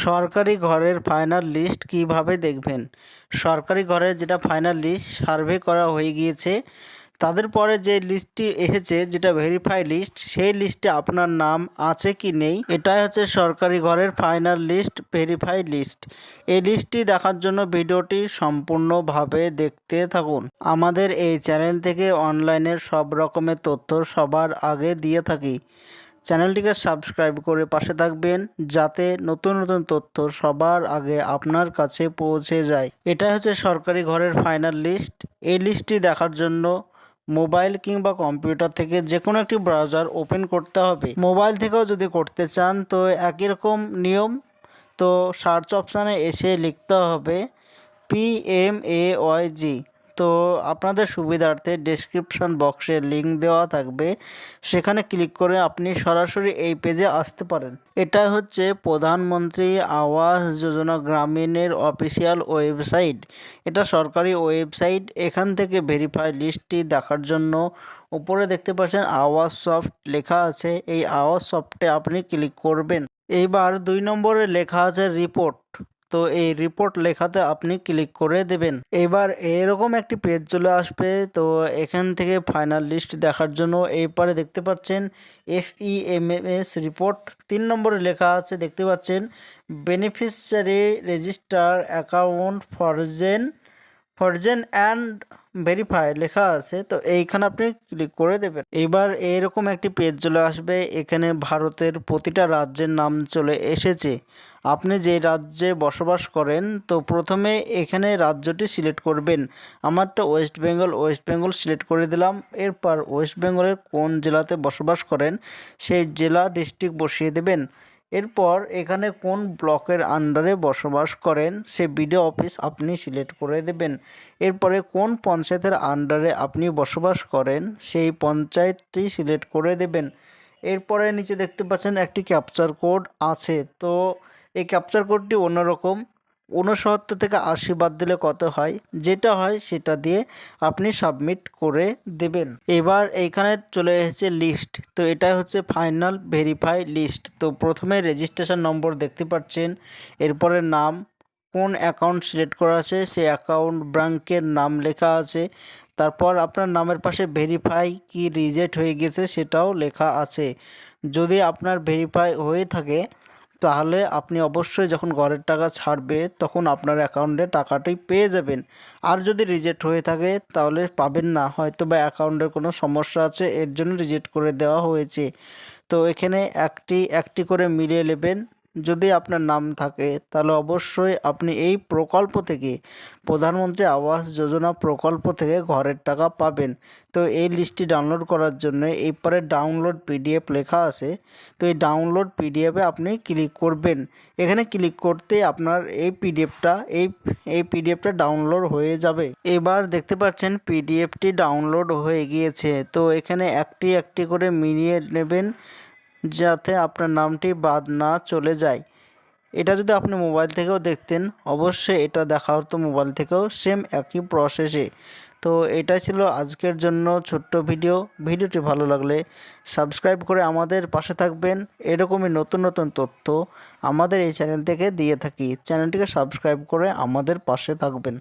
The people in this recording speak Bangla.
সরকারি ঘরের ফাইনাল লিস্ট কিভাবে দেখবেন? সরকারি ঘরের যেটা ফাইনাল লিস্ট সার্ভে করা হয়ে গিয়েছে, তাদের পরে যে লিস্টটি এসেছে যেটা ভেরিফাই লিস্ট, সেই লিস্টে আপনার নাম আছে কি নেই, এটাই হচ্ছে সরকারি ঘরের ফাইনাল লিস্ট, ভেরিফাই লিস্ট। এই লিস্টটি দেখার জন্য ভিডিওটি সম্পূর্ণভাবে দেখতে থাকুন। আমাদের এই চ্যানেল থেকে অনলাইনের সব রকমের তথ্য সবার আগে দিয়ে থাকি। চ্যানেলটিকে সাবস্ক্রাইব করে পাশে থাকবেন, যাতে নতুন নতুন তথ্য সবার আগে আপনার কাছে পৌঁছে যায়। এটাই হচ্ছে সরকারি ঘরের ফাইনাল লিস্ট। এই লিস্টটি দেখার জন্য মোবাইল কিংবা কম্পিউটার থেকে যে কোনো একটি ব্রাউজার ওপেন করতে হবে। মোবাইল থেকেও যদি করতে চান তো একই রকম নিয়ম। তো সার্চ অপশানে এসে লিখতে হবে PMAYG। তো আপনাদের সুবিধার্থে ডেসক্রিপশন বক্সে লিঙ্ক দেওয়া থাকবে, সেখানে ক্লিক করে আপনি সরাসরি এই পেজে আসতে পারেন। এটা হচ্ছে প্রধানমন্ত্রী আবাস যোজনা গ্রামীণের অফিসিয়াল ওয়েবসাইট। এটা সরকারি ওয়েবসাইট। এখান থেকে ভেরিফাই লিস্টটি দেখার জন্য উপরে দেখতে পাচ্ছেন আওয়াজ সফট লেখা আছে, এই আওয়াজ সফটে আপনি ক্লিক করবেন। এইবার 2 নম্বরে লেখা আছে রিপোর্ট। তো এই রিপোর্ট লেখাতে আপনি ক্লিক করে দেবেন। এবার এরকম একটি পেজ চলে আসবে। তো এখান থেকে ফাইনাল লিস্ট দেখার জন্য এরপরে দেখতে পাচ্ছেন FEMS রিপোর্ট। 3 নম্বরে লেখা আছে দেখতে পাচ্ছেন beneficiary register account ফরজেন and verify লেখা আছে। তো এইখানে আপনি ক্লিক করে দেবেন। এবার এরকম একটি পেজ চলে আসবে। এখানে ভারতের প্রতিটা রাজ্যের নাম চলে এসেছে। আপনি যে রাজ্যে বসবাস করেন, তো প্রথমে এখানে রাজ্যটি সিলেক্ট করবেন। আমারটা ওয়েস্ট বেঙ্গল সিলেক্ট করে দিলাম। এরপর ওয়েস্ট বেঙ্গলের কোন জেলাতে বসবাস করেন সেই জেলা ডিস্ট্রিক্ট বসিয়ে দেবেন। এরপর এখানে কোন ব্লকের আন্ডারে বসবাস করেন সে বিডিও অফিস আপনি সিলেক্ট করে দেবেন। এরপরে কোন পঞ্চায়েতের আন্ডারে আপনি বসবাস করেন সেই পঞ্চায়েতটি সিলেক্ট করে দেবেন। এরপরে নিচে দেখতে পাচ্ছেন একটি ক্যাপচার কোড আছে। তো এই ক্যাপচার কোডটি অন্যরকম, 69 থেকে 80 বাদ দিলে কত হয়, যেটা হয় সেটা দিয়ে আপনি সাবমিট করে দেবেন। এবার এইখানে চলে এসেছে লিস্ট। তো এটাই হচ্ছে ফাইনাল ভেরিফাই লিস্ট। তো প্রথমে রেজিস্ট্রেশন নম্বর দেখতে পাচ্ছেন, এরপরে নাম, কোন অ্যাকাউন্ট সিলেক্ট করা আছে সেই অ্যাকাউন্ট ব্যাংকের নাম লেখা আছে। তারপর আপনার নামের পাশে ভেরিফাই কি রিজেক্ট হয়ে গেছে সেটাও লেখা আছে। যদি আপনার ভেরিফাই হয়ে থাকে তাহলে আপনি অবশ্যই যখন ঘরের টাকা ছাড়বে তখন আপনার অ্যাকাউন্টে টাকাটি পেয়ে যাবেন। আর যদি রিজেক্ট হয়ে থাকে তাহলে পাবেন না, হয়তো বা অ্যাকাউন্টের কোনো সমস্যা আছে, এর জন্য রিজেক্ট করে দেওয়া হয়েছে। তো এখানে একটি একটি করে মিলিয়ে নেবেন। যদি আপনার নাম থাকে তাহলে অবশ্যই আপনি এই প্রকল্প থেকে, প্রধানমন্ত্রী আবাস যোজনা প্রকল্প থেকে ঘরের টাকা পাবেন। তো এই লিস্টটি ডাউনলোড করার জন্য এই পরে ডাউনলোড PDF লেখা আছে। তো এই ডাউনলোড PDFে আপনি ক্লিক করবেন। এখানে ক্লিক করতে আপনার এই পিডিএফটা ডাউনলোড হয়ে যাবে। এবার দেখতে পাচ্ছেন PDFটি ডাউনলোড হয়ে গিয়েছে। তো এখানে একটি একটি করে মিলিয়ে নেবেন, যাতে আপনার নামটি বাদ না চলে যায়। এটা যদি আপনি মোবাইল থেকেও দেখতেন অবশ্যই এটা দেখা হতো মোবাইল থেকেও, সেম একই প্রসেসে। তো এটা ছিল আজকের জন্য ছোট্ট ভিডিওটি ভালো লাগলে সাবস্ক্রাইব করে আমাদের পাশে থাকবেন। এরকমই নতুন নতুন তথ্য আমাদের এই চ্যানেল থেকে দিয়ে থাকি। চ্যানেলটিকে সাবস্ক্রাইব করে আমাদের পাশে থাকবেন।